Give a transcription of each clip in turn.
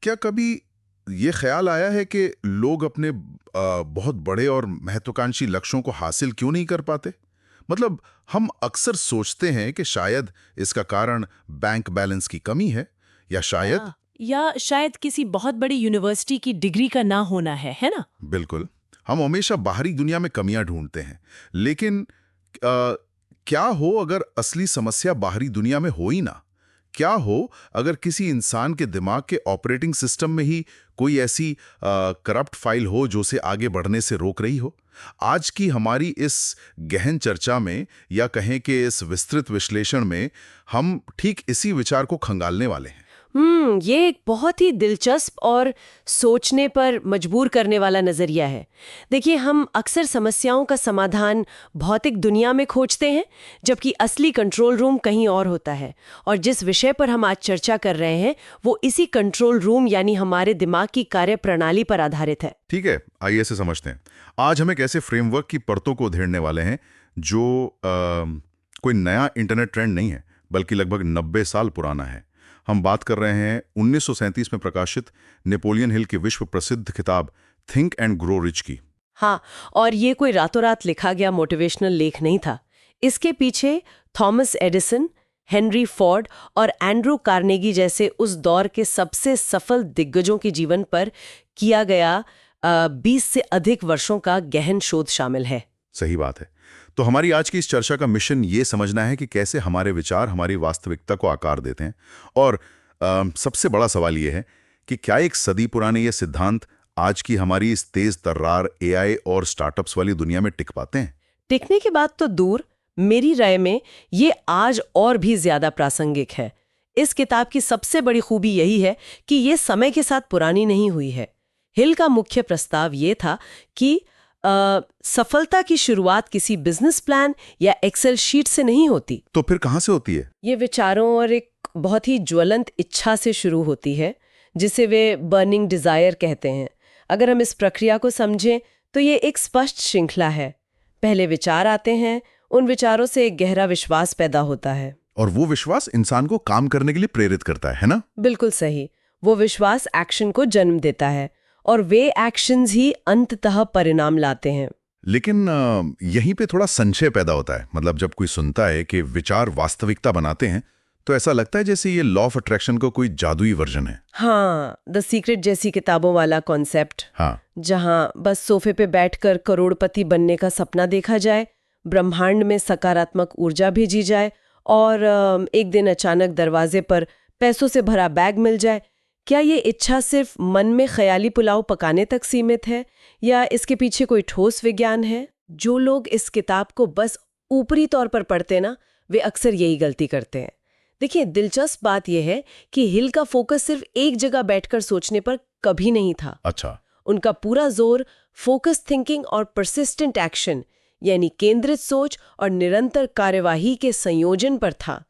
क्या कभी ये ख्याल आया है कि लोग अपने बहुत बड़े और महत्वाकांक्षी लक्ष्यों को हासिल क्यों नहीं कर पाते? मतलब हम अक्सर सोचते हैं कि शायद इसका कारण बैंक बैलेंस की कमी है, या शायद या शायद किसी बहुत बड़ी यूनिवर्सिटी की डिग्री का ना होना है ना? बिल्कुल, हम हमेशा बाहरी दुनिया में कमियां ढूंढते हैं। लेकिन क्या हो अगर असली समस्या बाहरी दुनिया में हो ही ना? क्या हो अगर किसी इंसान के दिमाग के ऑपरेटिंग सिस्टम में ही कोई ऐसी करप्ट फाइल हो जो उसे आगे बढ़ने से रोक रही हो? आज की हमारी इस गहन चर्चा में, या कहें कि इस विस्तृत विश्लेषण में, हम ठीक इसी विचार को खंगालने वाले हैं। ये एक बहुत ही दिलचस्प और सोचने पर मजबूर करने वाला नजरिया है। देखिए, हम अक्सर समस्याओं का समाधान भौतिक दुनिया में खोजते हैं, जबकि असली कंट्रोल रूम कहीं और होता है। और जिस विषय पर हम आज चर्चा कर रहे हैं, वो इसी कंट्रोल रूम यानी हमारे दिमाग की कार्यप्रणाली पर आधारित है। ठीक है, आइए इसे समझते हैं। आज हम एक ऐसे फ्रेमवर्क की परतों को उधेड़ने वाले हैं जो कोई नया इंटरनेट ट्रेंड नहीं है, बल्कि लगभग 90 साल पुराना है। हम बात कर रहे हैं 1937 में प्रकाशित नेपोलियन हिल की विश्व प्रसिद्ध किताब थिंक एंड ग्रो रिच की। हाँ, और ये कोई रातों रात लिखा गया मोटिवेशनल लेख नहीं था। इसके पीछे थॉमस एडिसन, हेनरी फोर्ड और एंड्रू कार्नेगी जैसे उस दौर के सबसे सफल दिग्गजों के जीवन पर किया गया 20 से अधिक वर्षों का गहन शोध शामिल है। सही बात है। तो हमारी आज की इस चर्चा का मिशन ये समझना है कि कैसे हमारे विचार हमारी वास्तविकता को आकार देते हैं। और सबसे बड़ा सवाल ये है कि क्या एक सदी पुराने ये सिद्धांत आज की हमारी इस तेज तर्रार एआई और स्टार्टअप्स वाली दुनिया में टिक पाते हैं? टिकने की बात तो दूर, मेरी राय में ये आज और भी ज्यादा प्रासंगिक है। इस किताब की सबसे बड़ी खूबी यही है कि ये समय के साथ पुरानी नहीं हुई है। हिल का मुख्य प्रस्ताव ये था कि सफलता की शुरुआत किसी बिजनेस प्लान या एक्सेल शीट से नहीं होती। तो फिर कहां से होती है? ये विचारों और एक बहुत ही ज्वलंत इच्छा से शुरू होती है, जिसे वे बर्निंग डिजायर कहते हैं। अगर हम इस प्रक्रिया को समझें तो ये एक स्पष्ट श्रृंखला है। पहले विचार आते हैं, उन विचारों से एक गहरा विश्वास पैदा होता है, और वो विश्वास इंसान को काम करने के लिए प्रेरित करता है ना? बिल्कुल सही। वो विश्वास एक्शन को जन्म देता है, और वे एक्शंस ही अंततः परिणाम लाते हैं। लेकिन यहीं पे थोड़ा संशय पैदा होता है। मतलब जब कोई सुनता है कि विचार वास्तविकता बनाते हैं, तो ऐसा लगता है जैसे ये लॉ ऑफ अट्रैक्शन का कोई जादुई वर्जन है। हाँ, द सीक्रेट जैसी किताबों वाला कॉन्सेप्ट। हाँ, जहाँ बस सोफे पे बैठकर करोड़पति बनने का सपना देखा जाए, ब्रह्मांड में सकारात्मक ऊर्जा भेजी जाए, और एक दिन अचानक दरवाजे पर पैसों से भरा बैग मिल जाए। क्या ये इच्छा सिर्फ मन में ख्याली पुलाव पकाने तक सीमित है, या इसके पीछे कोई ठोस विज्ञान है? जो लोग इस किताब को बस ऊपरी तौर पर पढ़ते ना, वे अक्सर यही गलती करते हैं। देखिए, दिलचस्प बात यह है कि हिल का फोकस सिर्फ एक जगह बैठकर सोचने पर कभी नहीं था। अच्छा। उनका पूरा जोर फोकस थिंकिंग और परसिस्टेंट एक्शन यानी केंद्रित सोच और निरंतर कार्यवाही के संयोजन पर था।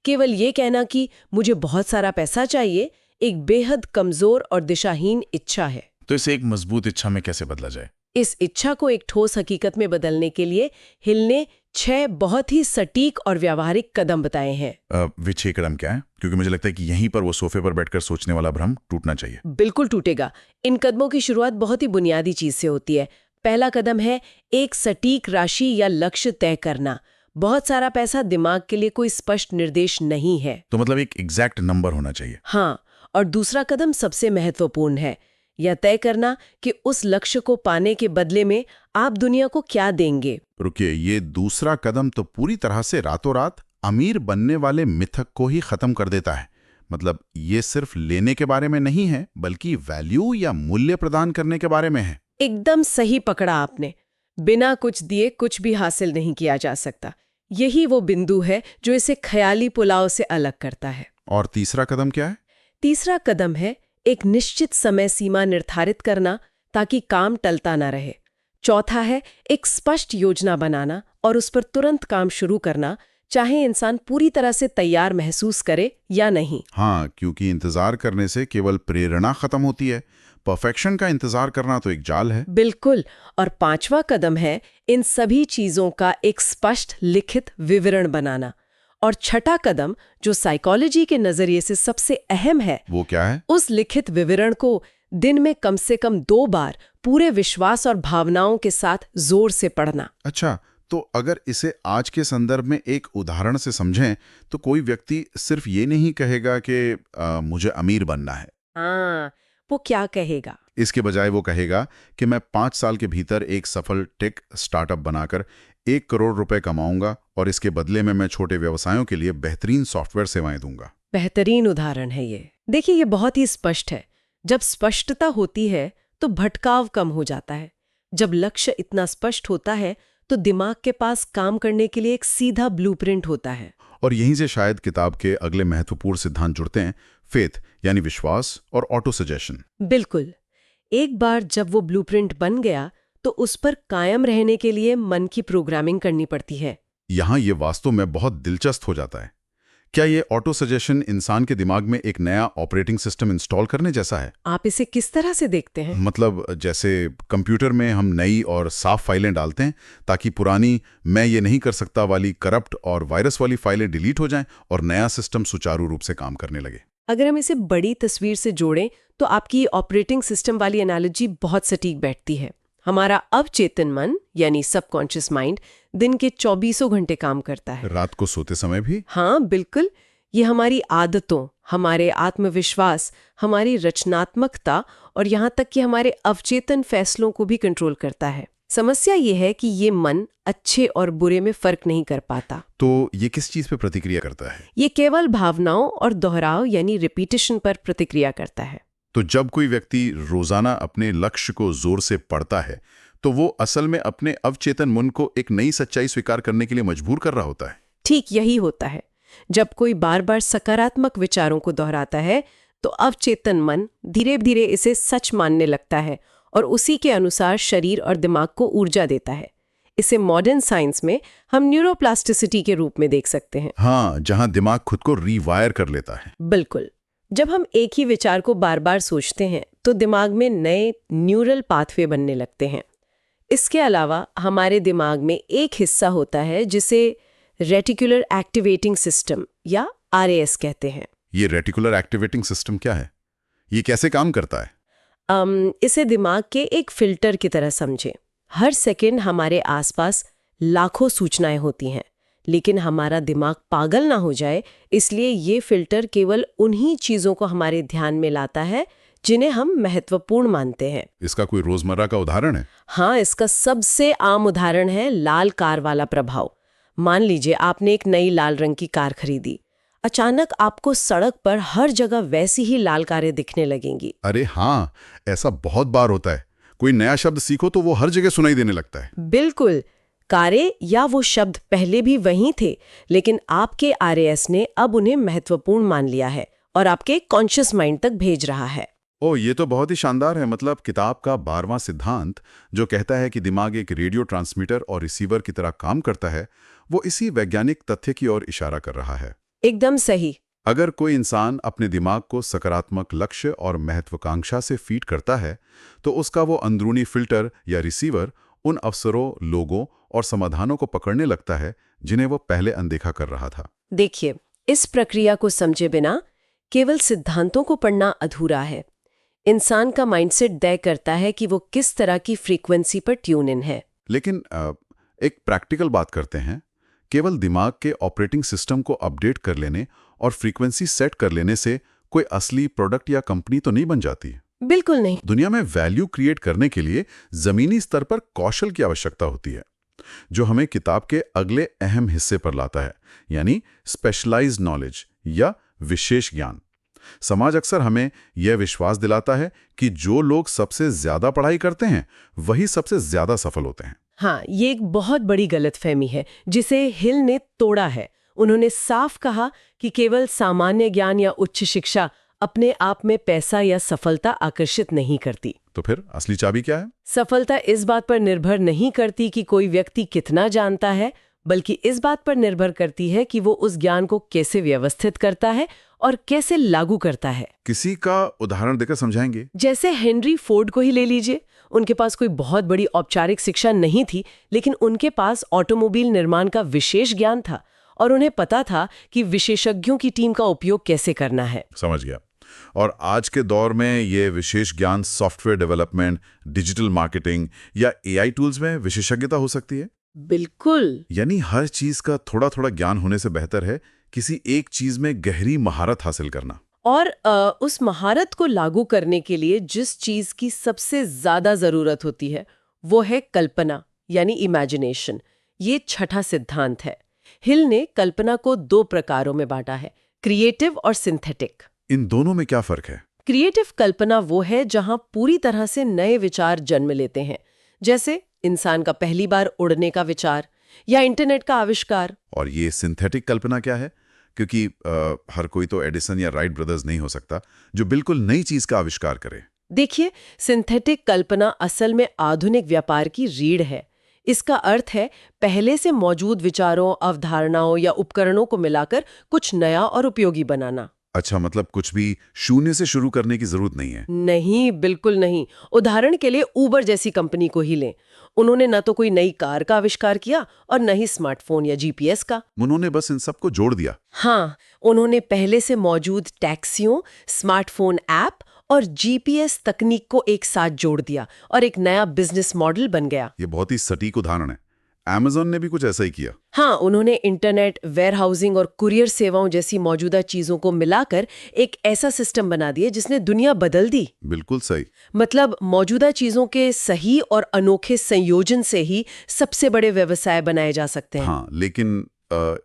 केवल ये कहना कि मुझे बहुत सारा पैसा चाहिए एक बेहद कमजोर और दिशाहीन इच्छा है। तो इसे एक मजबूत इच्छा में कैसे बदला जाए? इस इच्छा को एक ठोस हकीकत में बदलने के लिए हिल ने 6 बहुत ही सटीक और व्यावहारिक कदम बताए हैं। वे 6 कदम क्या है? क्योंकि मुझे लगता है कि यहीं पर वो सोफे पर बैठकर सोचने वाला भ्रम टूटना चाहिए। बिल्कुल टूटेगा। इन कदमों की शुरुआत बहुत ही बुनियादी चीज से होती है। पहला कदम है एक सटीक राशि या लक्ष्य तय करना। बहुत सारा पैसा दिमाग के लिए कोई स्पष्ट निर्देश नहीं है। तो मतलब एक एग्जैक्ट नंबर होना चाहिए। हाँ, और दूसरा कदम सबसे महत्वपूर्ण है, यह तय करना कि उस लक्ष्य को पाने के बदले में आप दुनिया को क्या देंगे। रुकिए, ये दूसरा कदम तो पूरी तरह से रातों रात अमीर बनने वाले मिथक को ही खत्म कर देता है। मतलब ये सिर्फ लेने के बारे में नहीं है, बल्कि वैल्यू या मूल्य प्रदान करने के बारे में है। एकदम सही पकड़ा आपने। बिना कुछ दिए कुछ भी हासिल नहीं किया जा सकता। यही वो बिंदु है जो इसे ख्याली पुलाव से अलग करता है। और तीसरा कदम क्या है? तीसरा कदम है एक निश्चित समय सीमा निर्धारित करना ताकि काम टलता ना रहे। चौथा है एक स्पष्ट योजना बनाना और उस पर तुरंत काम शुरू करना, चाहे इंसान पूरी तरह से तैयार महसूस करे या नहीं। हाँ, क्योंकि इंतजार करने से केवल प्रेरणा खत्म होती है। परफेक्शन का इंतजार करना तो एक जाल है। बिल्कुल। और पांचवा कदम है इन सभी चीजों का एक स्पष्ट लिखित विवरण बनाना। और छठा कदम, जो साइकोलॉजी के नजरिए से सबसे अहम है, वो क्या है? उस लिखित विवरण को दिन में कम से कम 2 बार पूरे विश्वास और भावनाओं के साथ जोर से पढ़ना। अच्छा, तो अगर इसे आज के संदर्भ में एक उदाहरण से समझें तो कोई व्यक्ति सिर्फ ये नहीं कहेगा कि मुझे अमीर बनना है। हाँ, वो क्या कहेगा? इसके बजाय वो कहेगा कि मैं 5 साल के भीतर एक सफल टेक स्टार्टअप बनाकर 1 करोड़ रुपए कमाऊंगा और इसके बदले में मैं छोटे व्यवसायों के लिए बेहतरीन सॉफ्टवेयर सेवाएं दूंगा। बेहतरीन उदाहरण है ये। देखिए, ये बहुत ही स्पष्ट है। जब स्पष्टता होती है तो भटकाव कम हो जाता है। जब लक्ष्य इतना स्पष्ट होता है तो दिमाग के पास काम करने के लिए एक सीधा ब्लूप्रिंट होता है। और यहीं से शायद किताब के अगले महत्वपूर्ण सिद्धांत जुड़ते हैं, फेथ यानी विश्वास और ऑटो सजेशन। बिल्कुल। एक बार जब वो ब्लूप्रिंट बन गया तो उस पर कायम रहने के लिए मन की प्रोग्रामिंग करनी पड़ती है। यहाँ ये वास्तव में बहुत दिलचस्प हो जाता है। क्या ये ऑटो सजेशन इंसान के दिमाग में एक नया ऑपरेटिंग सिस्टम इंस्टॉल करने जैसा है? आप इसे किस तरह से देखते हैं? मतलब जैसे कंप्यूटर में हम नई और साफ फाइलें डालते हैं ताकि पुरानी मैं ये नहीं कर सकता वाली करप्ट और वायरस वाली फाइलें डिलीट हो जाएं और नया सिस्टम सुचारू रूप से काम करने लगे। अगर हम इसे बड़ी तस्वीर से जोड़ें तो आपकी ऑपरेटिंग सिस्टम वाली एनालॉजी बहुत सटीक बैठती है। हमारा अवचेतन मन यानी सबकॉन्शियस माइंड दिन के 24 घंटे काम करता है। रात को सोते समय भी? हाँ, बिल्कुल। ये हमारी आदतों, हमारे आत्मविश्वास, हमारी रचनात्मकता और यहाँ तक कि हमारे अवचेतन फैसलों को भी कंट्रोल करता है। समस्या ये है कि ये मन अच्छे और बुरे में फर्क नहीं कर पाता। तो ये किस चीज पे प्रतिक्रिया करता है? ये केवल भावनाओं और दोहराव यानी रिपीटिशन पर प्रतिक्रिया करता है। तो जब कोई व्यक्ति रोजाना अपने लक्ष्य को जोर से पढ़ता है तो वो असल में अपने अवचेतन मन को एक नई सच्चाई स्वीकार करने के लिए मजबूर कर रहा होता है। ठीक यही होता है। जब कोई बार बार सकारात्मक विचारों को दोहराता है तो अवचेतन मन धीरे धीरे इसे सच मानने लगता है और उसी के अनुसार शरीर और दिमाग को ऊर्जा देता है। इसे मॉडर्न साइंस में हम न्यूरोप्लास्टिसिटी के रूप में देख सकते हैं। हाँ, जहां दिमाग खुद को रीवायर कर लेता है। बिल्कुल। जब हम एक ही विचार को बार बार सोचते हैं तो दिमाग में नए न्यूरल पाथवे बनने लगते हैं। इसके अलावा हमारे दिमाग में एक हिस्सा होता है जिसे रेटिकुलर एक्टिवेटिंग सिस्टम या RAS कहते हैं। ये रेटिकुलर एक्टिवेटिंग सिस्टम क्या है? ये कैसे काम करता है? इसे दिमाग के एक फिल्टर की तरह समझें। हर सेकंड हमारे आसपास लाखों सूचनाएं होती हैं, लेकिन हमारा दिमाग पागल ना हो जाए इसलिए ये फिल्टर केवल उन्हीं चीजों को हमारे ध्यान में लाता है जिन्हें हम महत्वपूर्ण मानते हैं। इसका कोई रोजमर्रा का उदाहरण है? हाँ, इसका सबसे आम उदाहरण है लाल कार वाला प्रभाव। मान लीजिए आपने एक नई लाल रंग की कार खरीदी। अचानक आपको सड़क पर हर जगह वैसी ही लाल कारें दिखने लगेंगी। अरे हाँ, ऐसा बहुत बार होता है। कोई नया शब्द सीखो तो वो हर जगह सुनाई देने लगता है। बिल्कुल। कारें या वो शब्द पहले भी वहीं थे, लेकिन आपके RAS ने अब उन्हें महत्वपूर्ण मान लिया है और आपके कॉन्शियस माइंड तक भेज रहा है। ओह, ये तो बहुत ही शानदार है। मतलब किताब का 12वां सिद्धांत जो कहता है कि दिमाग एक रेडियो ट्रांसमीटर और रिसीवर की तरह काम करता है, वो इसी वैज्ञानिक तथ्य की ओर इशारा कर रहा है। एकदम सही। अगर कोई इंसान अपने दिमाग को सकारात्मक लक्ष्य और महत्वाकांक्षा से फीड करता है तो उसका वो अंदरूनी फिल्टर या रिसीवर उन अवसरों, लोगों और समाधानों को पकड़ने लगता है जिन्हें वो पहले अनदेखा कर रहा था। देखिए, इस प्रक्रिया को समझे बिना केवल सिद्धांतों को पढ़ना अधूरा है। इंसान का माइंडसेट तय करता है कि वो किस तरह की फ्रीक्वेंसी पर ट्यून इन है। लेकिन एक प्रैक्टिकल बात करते हैं। केवल दिमाग के ऑपरेटिंग सिस्टम को अपडेट कर लेने और फ्रीक्वेंसी सेट कर लेने से कोई असली प्रोडक्ट या कंपनी तो नहीं बन जाती। बिल्कुल नहीं। दुनिया में वैल्यू क्रिएट करने के लिए जमीनी स्तर पर कौशल की आवश्यकता होती है, जो हमें किताब के अगले अहम हिस्से पर लाता है, यानी स्पेशलाइज्ड नॉलेज या विशेष ज्ञान। समाज अक्सर हमें यह विश्वास दिलाता है कि जो लोग सबसे ज्यादा पढ़ाई करते हैं वही सबसे ज्यादा सफल होते हैं। हाँ, ये एक बहुत बड़ी गलतफहमी है जिसे हिल ने तोड़ा है। उन्होंने साफ कहा कि केवल सामान्य ज्ञान या उच्च शिक्षा अपने आप में पैसा या सफलता आकर्षित नहीं करती। तो फिर असली चाबी क्या है? सफलता इस बात पर निर्भर नहीं करती कि कोई व्यक्ति कितना जानता है, बल्कि इस बात पर निर्भर करती है कि वो उस ज्ञान को कैसे व्यवस्थित करता है और कैसे लागू करता है। किसी का उदाहरण देकर समझाएंगे? जैसे हेनरी फोर्ड को ही ले लीजिए। उनके पास कोई बहुत बड़ी औपचारिक शिक्षा नहीं थी, लेकिन उनके पास ऑटोमोबाइल निर्माण का विशेष ज्ञान था और उन्हें पता था कि विशेषज्ञों की टीम का उपयोग कैसे करना है। समझ गया। और आज के दौर में ये विशेष ज्ञान सॉफ्टवेयर डेवलपमेंट, डिजिटल मार्केटिंग या एआई टूल्स में विशेषज्ञता हो सकती है। बिल्कुल। यानी हर चीज का थोड़ा थोड़ा ज्ञान होने से बेहतर है किसी एक चीज में गहरी महारत हासिल करना। और उस महारत को लागू करने के लिए जिस चीज की सबसे ज्यादा जरूरत होती है वो है कल्पना, यानी इमेजिनेशन। ये छठा सिद्धांत है। हिल ने कल्पना को 2 प्रकारों में बांटा है, क्रिएटिव और सिंथेटिक। इन दोनों में क्या फर्क है? क्रिएटिव कल्पना वो है जहां पूरी तरह से नए विचार जन्म लेते हैं, जैसे इंसान का पहली बार उड़ने का विचार या इंटरनेट का आविष्कार। और ये सिंथेटिक कल्पना क्या है? क्योंकि हर कोई तो एडिसन या राइट ब्रदर्स नहीं हो सकता जो बिल्कुल नई चीज का आविष्कार करे। देखिए, सिंथेटिक कल्पना असल में आधुनिक व्यापार की रीढ़ है। इसका अर्थ है पहले से मौजूद विचारों, अवधारणाओं या उपकरणों को मिलाकर कुछ नया और उपयोगी बनाना। अच्छा, मतलब कुछ भी शून्य से शुरू करने की जरूरत नहीं है। नहीं, बिल्कुल नहीं। उदाहरण के लिए उबर जैसी कंपनी को ही लें। उन्होंने न तो कोई नई कार का आविष्कार किया और न ही स्मार्टफोन या जीपीएस का। उन्होंने बस इन सबको जोड़ दिया। हाँ, उन्होंने पहले से मौजूद टैक्सियों, स्मार्टफोन ऐप और जीपीएस तकनीक को एक साथ जोड़ दिया और एक नया बिजनेस मॉडल बन गया। ये बहुत ही सटीक उदाहरण है। Amazon ने भी कुछ ऐसा ही किया। हाँ, उन्होंने इंटरनेट, वेयरहाउसिंग और कुरियर सेवाओं जैसी मौजूदा चीजों को मिलाकर एक ऐसा सिस्टम बना दिया जिसने दुनिया बदल दी। बिल्कुल सही। मतलब मौजूदा चीजों के सही और अनोखे संयोजन से ही सबसे बड़े व्यवसाय बनाए जा सकते हैं। हाँ, लेकिन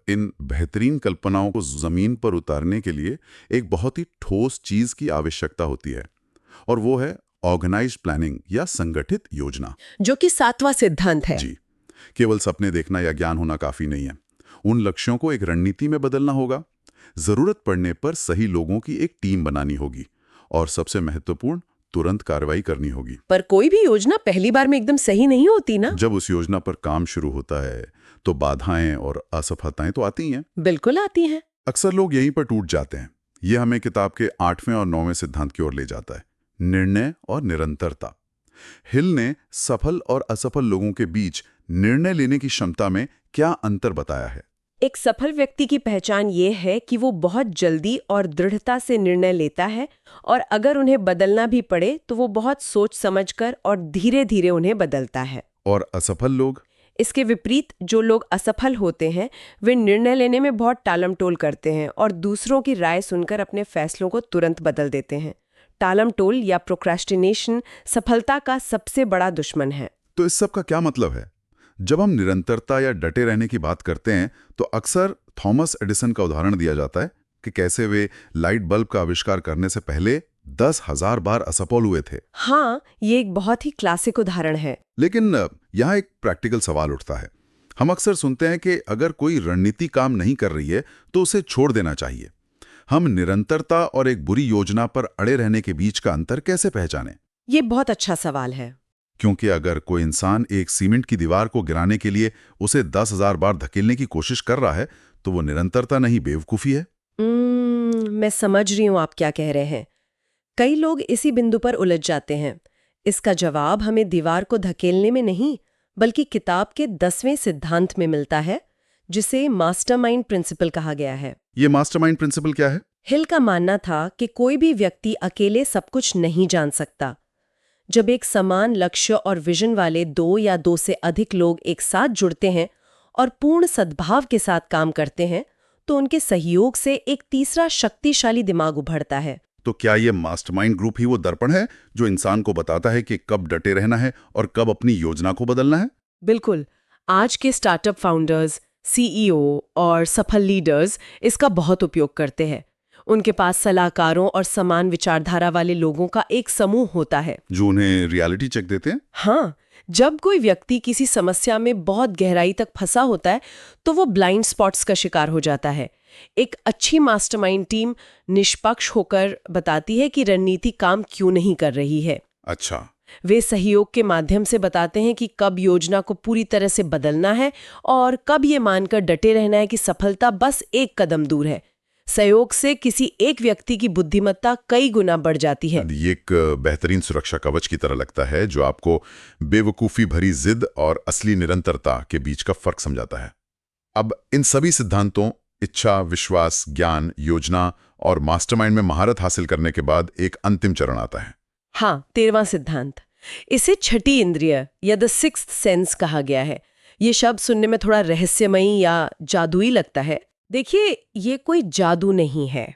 इन बेहतरीन कल्पनाओं को जमीन पर उतारने के लिए एक बहुत ही ठोस चीज की आवश्यकता होती है, और वो है ऑर्गेनाइज्ड प्लानिंग या संगठित योजना, जो कि 7वां सिद्धांत है। जी। केवल सपने देखना या ज्ञान होना काफी नहीं है। उन लक्ष्यों को एक रणनीति में बदलना होगा। जरूरत पड़ने पर सही लोगों की एक टीम बनानी होगी और सबसे महत्वपूर्ण, तुरंत कार्रवाई करनी होगी। पर कोई भी योजना पहली बार में एकदम सही नहीं होती ना। जब उस योजना पर काम शुरू होता है तो बाधाएं और असफलताएं तो आती हैं। बिल्कुल आती हैं। अक्सर लोग यहीं पर टूट जाते हैं। ये हमें किताब के 8वें और 9वें सिद्धांत की ओर ले जाता है, निर्णय और निरंतरता। हिल ने सफल और असफल लोगों के बीच निर्णय लेने की क्षमता में क्या अंतर बताया है? एक सफल व्यक्ति की पहचान ये है कि वो बहुत जल्दी और दृढ़ता से निर्णय लेता है, और अगर उन्हें बदलना भी पड़े तो वो बहुत सोच समझकर और धीरे धीरे उन्हें बदलता है। और असफल लोग? इसके विपरीत, जो लोग असफल होते हैं वे निर्णय लेने में बहुत टालमटोल करते हैं और दूसरों की राय सुनकर अपने फैसलों को तुरंत बदल देते हैं। टालमटोल या प्रोक्रेस्टिनेशन सफलता का सबसे बड़ा दुश्मन है। तो इस सब का क्या मतलब है? जब हम निरंतरता या डटे रहने की बात करते हैं तो अक्सर थॉमस एडिसन का उदाहरण दिया जाता है कि कैसे वे लाइट बल्ब का आविष्कार करने से पहले 10,000 बार असफल हुए थे। हाँ, ये एक बहुत ही क्लासिक उदाहरण है। लेकिन यहाँ एक प्रैक्टिकल सवाल उठता है। हम अक्सर सुनते हैं कि अगर कोई रणनीति काम नहीं कर रही है तो उसे छोड़ देना चाहिए। हम निरंतरता और एक बुरी योजना पर अड़े रहने के बीच का अंतर कैसे पहचानें? ये बहुत अच्छा सवाल है। क्योंकि अगर कोई इंसान एक सीमेंट की दीवार को गिराने के लिए उसे 10,000 बार धकेलने की कोशिश कर रहा है तो वो निरंतरता नहीं, बेवकूफी है। मैं समझ रही हूँ आप क्या कह रहे हैं। कई लोग इसी बिंदु पर उलझ जाते हैं। इसका जवाब हमें दीवार को धकेलने में नहीं, बल्कि किताब के 10वें सिद्धांत में मिलता है, जिसे मास्टरमाइंड प्रिंसिपल कहा गया है। ये मास्टरमाइंड प्रिंसिपल क्या है? हिल का मानना था कि कोई भी व्यक्ति अकेले सब कुछ नहीं जान सकता। जब एक समान लक्ष्य और विजन वाले 2 या 2 से अधिक लोग एक साथ जुड़ते हैं और पूर्ण सद्भाव के साथ काम करते हैं तो उनके सहयोग से एक तीसरा शक्तिशाली दिमाग उभरता है। तो क्या ये मास्टरमाइंड ग्रुप ही वो दर्पण है जो इंसान को बताता है कि कब डटे रहना है और कब अपनी योजना को बदलना है? बिल्कुल। आज के स्टार्टअप फाउंडर्स, सीईओ और सफल लीडर्स इसका बहुत उपयोग करते हैं। उनके पास सलाहकारों और समान विचारधारा वाले लोगों का एक समूह होता है जो उन्हें रियलिटी चेक देते हैं। हाँ, जब कोई व्यक्ति किसी समस्या में बहुत गहराई तक फंसा होता है तो वो ब्लाइंड स्पॉट्स का शिकार हो जाता है। एक अच्छी मास्टरमाइंड टीम निष्पक्ष होकर बताती है कि रणनीति काम क्यों नहीं कर रही है। अच्छा। वे सहयोग के माध्यम से बताते हैं कि कब योजना को पूरी तरह से बदलना है और कब ये मानकर डटे रहना है कि सफलता बस एक कदम दूर है। सहयोग से किसी एक व्यक्ति की बुद्धिमत्ता कई गुना बढ़ जाती है। ये एक बेहतरीन सुरक्षा कवच की तरह लगता है जो आपको बेवकूफ़ी भरी जिद और असली निरंतरता के बीच का फर्क समझाता है। अब इन सभी सिद्धांतों, इच्छा, विश्वास, ज्ञान, योजना और मास्टरमाइंड में महारत हासिल करने के बाद एक अंतिम चरण आता है। हाँ, 13वां सिद्धांत। इसे छठी इंद्रिय या द सिक्स्थ सेंस कहा गया है। ये शब्द सुनने में थोड़ा रहस्यमयी या जादुई लगता है। देखिए, ये कोई जादू नहीं है।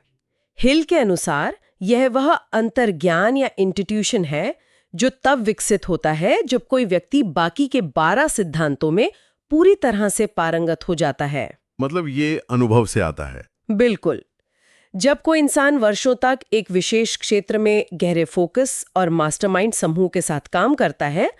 हिल के अनुसार यह वह अंतर्ज्ञान या इंट्यूशन है जो तब विकसित होता है जब कोई व्यक्ति बाकी के 12 सिद्धांतों में पूरी तरह से पारंगत हो जाता है। मतलब ये अनुभव से आता है। बिल्कुल। जब कोई इंसान वर्षों तक एक विशेष क्षेत्र में गहरे फोकस और मास्टरमाइंड समूह के साथ काम करता है,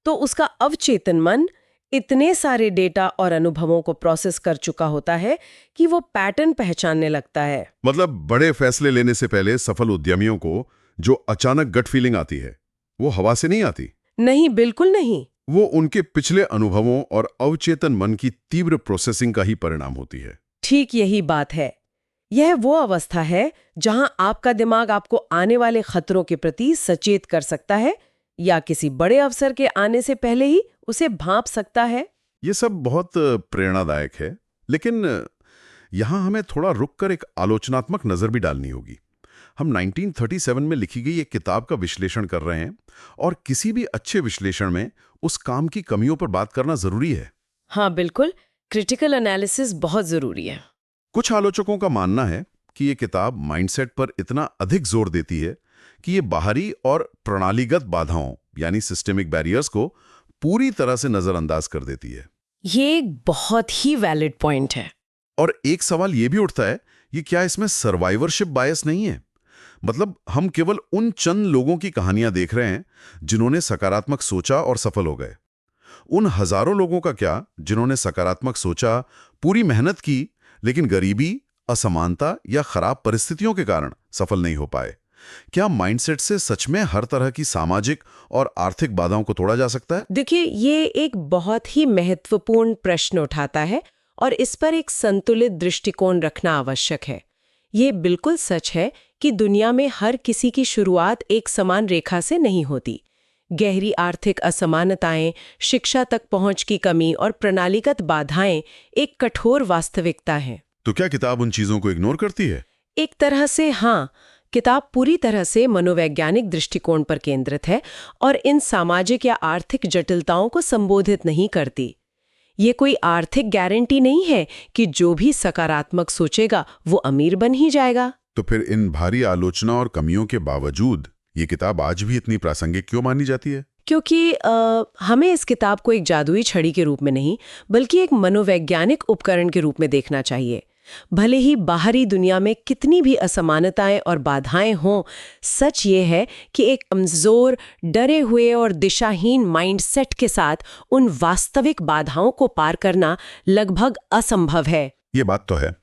तो उसका अवचेतन मन इतने सारे डेटा और अनुभवों को प्रोसेस कर चुका होता है कि वो पैटर्न पहचानने लगता है। मतलब बड़े फैसले लेने से पहले सफल उद्यमियों को जो अचानक गट फीलिंग आती है, वो हवा से नहीं आती। नहीं, बिल्कुल नहीं। वो उनके पिछले अनुभवों और अवचेतन मन की तीव्र प्रोसेसिंग का ही परिणाम होती है। ठीक यही बात है। यह वो अवस्था है जहां आपका दिमाग आपको आने वाले खतरों के प्रति सचेत कर सकता है या किसी बड़े अवसर के आने से पहले ही उसे भांप सकता है। ये सब बहुत प्रेरणादायक है, लेकिन यहां हमें थोड़ा रुककर एक आलोचनात्मक नजर भी डालनी होगी। हम 1937 में लिखी गई एक किताब का विश्लेषण कर रहे हैं, और किसी भी अच्छे विश्लेषण में उस काम की कमियों पर बात करना जरूरी है। हाँ, बिल्कुल। क्रिटिकल एनालिसिस बहुत जरूरी है। कुछ आलोचकों का मानना है कि ये किताब माइंडसेट पर इतना अधिक जोर देती है कि ये बाहरी और प्रणालीगत बाधाओं यानी सिस्टेमिक बैरियर्स को पूरी तरह से नजरअंदाज कर देती है। ये एक बहुत ही वैलिड पॉइंट है। और एक सवाल ये भी उठता है, ये क्या इसमें सर्वाइवरशिप बायस नहीं है? मतलब हम केवल उन चंद लोगों की कहानियां देख रहे हैं जिन्होंने सकारात्मक सोचा और सफल हो गए। उन हजारों लोगों का क्या जिन्होंने सकारात्मक सोचा, पूरी मेहनत की, लेकिन गरीबी, असमानता या खराब परिस्थितियों के कारण सफल नहीं हो पाए? क्या माइंडसेट से सच में हर तरह की सामाजिक और आर्थिक बाधाओं को तोड़ा जा सकता है? देखिए, ये एक बहुत ही महत्वपूर्ण प्रश्न उठाता है और इस पर एक संतुलित दृष्टिकोण रखना आवश्यक है। ये बिल्कुल सच है कि दुनिया में हर किसी की शुरुआत एक समान रेखा से नहीं होती। गहरी आर्थिक असमानताएं, शिक्षा तक पहुंच की कमी और प्रणालीगत बाधाएं एक कठोर वास्तविकता हैं। तो क्या किताब उन चीजों को इग्नोर करती है? एक तरह से हाँ। किताब पूरी तरह से मनोवैज्ञानिक दृष्टिकोण पर केंद्रित है और इन सामाजिक या आर्थिक जटिलताओं को संबोधित नहीं करती। ये कोई आर्थिक गारंटी नहीं है कि जो भी सकारात्मक सोचेगा वो अमीर बन ही जाएगा। तो फिर इन भारी आलोचना और कमियों के बावजूद ये किताब आज भी इतनी प्रासंगिक क्यों मानी जाती है? क्योंकि हमें इस किताब को एक जादुई छड़ी के रूप में नहीं, बल्कि एक मनोवैज्ञानिक उपकरण के रूप में देखना चाहिए। भले ही बाहरी दुनिया में कितनी भी असमानताएं और बाधाएं हों, सच ये है कि एक कमजोर, डरे हुए और दिशाहीन माइंडसेट के साथ उन वास्तविक बाधाओं को पार करना लगभग असंभव है। ये बात तो है।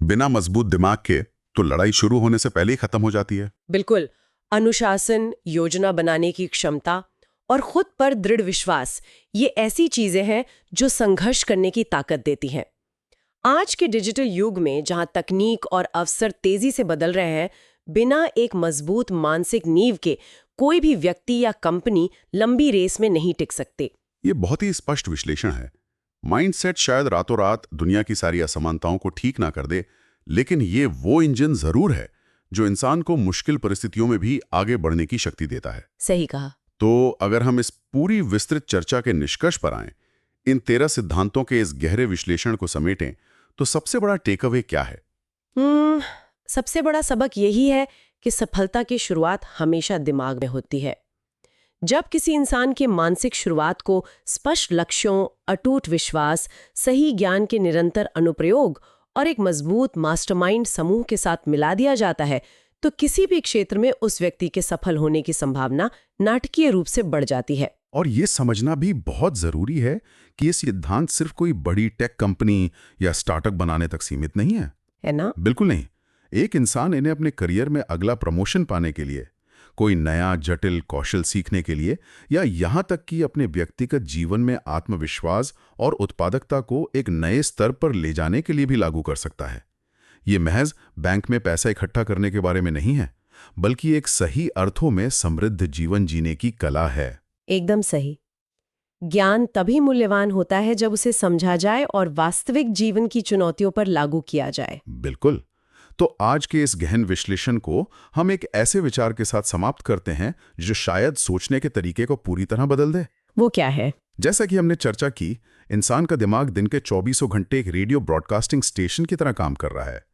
बिना मजबूत दिमाग के तो लड़ाई शुरू होने से पहले ही खत्म हो जाती है। बिल्कुल। अनुशासन, योजना बनाने की क्षमता और खुद पर दृढ़ विश्वास, ये ऐसी चीजें हैं जो संघर्ष करने की ताकत देती हैं। आज के डिजिटल युग में जहां तकनीक और अवसर तेजी से बदल रहे हैं, बिना एक मजबूत मानसिक नींव के कोई भी व्यक्ति या कंपनी लंबी रेस में नहीं टिक सकते। ये बहुत ही स्पष्ट विश्लेषण है। माइंडसेट शायद रातों रात दुनिया की सारी असमानताओं को ठीक ना कर दे, लेकिन ये वो इंजन जरूर है जो इंसान को मुश्किल परिस्थितियों में भी आगे बढ़ने की शक्ति देता है। सही कहा। तो अगर हम इस पूरी विस्तृत चर्चा के निष्कर्ष पर आएं, इन 13 सिद्धांतों के इस गहरे विश्लेषण को समेटें, तो सबसे बड़ा टेक अवे क्या है? सबसे बड़ा सबक यही है कि सफलता की शुरुआत हमेशा दिमाग में होती है। जब किसी इंसान के मानसिक शुरुआत को स्पष्ट लक्ष्यों, अटूट विश्वास, सही ज्ञान के निरंतर अनुप्रयोग और एक मजबूत मास्टरमाइंड समूह के साथ मिला दिया जाता है, तो किसी भी क्षेत्र में उस व्यक्ति के सफल होने की संभावना नाटकीय रूप से बढ़ जाती है। और ये समझना भी बहुत जरूरी है कि ये सिद्धांत सिर्फ कोई बड़ी टेक कंपनी या स्टार्टअप बनाने तक सीमित नहीं है ना? बिल्कुल नहीं। एक इंसान इन्हें अपने करियर में अगला प्रमोशन पाने के लिए, कोई नया जटिल कौशल सीखने के लिए, या यहां तक कि अपने व्यक्तिगत जीवन में आत्मविश्वास और उत्पादकता को एक नए स्तर पर ले जाने के लिए भी लागू कर सकता है। ये महज बैंक में पैसा इकट्ठा करने के बारे में नहीं है, बल्कि एक सही अर्थों में समृद्ध जीवन जीने की कला है। एकदम सही। ज्ञान तभी मूल्यवान होता है जब उसे समझा जाए और वास्तविक जीवन की चुनौतियों पर लागू किया जाए। बिल्कुल। तो आज के इस गहन विश्लेषण को हम एक ऐसे विचार के साथ समाप्त करते हैं जो शायद सोचने के तरीके को पूरी तरह बदल दे। वो क्या है? जैसा कि हमने चर्चा की, इंसान का दिमाग दिन के 24 घंटे एक रेडियो ब्रॉडकास्टिंग स्टेशन की तरह काम कर रहा है।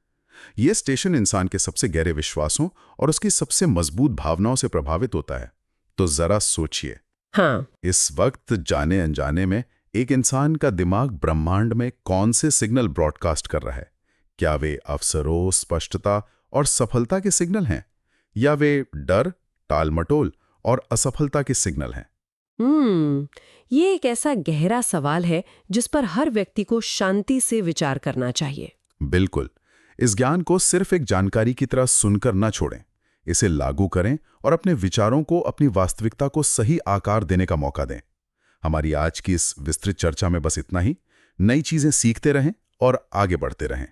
यह स्टेशन इंसान के सबसे गहरे विश्वासों और उसकी सबसे मजबूत भावनाओं से प्रभावित होता है। तो जरा सोचिए, हाँ, इस वक्त जाने अनजाने में एक इंसान का दिमाग ब्रह्मांड में कौन से सिग्नल ब्रॉडकास्ट कर रहा है? क्या वे अवसरों, स्पष्टता और सफलता के सिग्नल हैं, या वे डर, टालमटोल और असफलता के सिग्नल हैं? ये एक ऐसा गहरा सवाल है जिस पर हर व्यक्ति को शांति से विचार करना चाहिए। बिल्कुल। इस ज्ञान को सिर्फ एक जानकारी की तरह सुनकर न छोड़ें, इसे लागू करें और अपने विचारों को, अपनी वास्तविकता को सही आकार देने का मौका दें। हमारी आज की इस विस्तृत चर्चा में बस इतना ही। नई चीजें सीखते रहें और आगे बढ़ते रहें।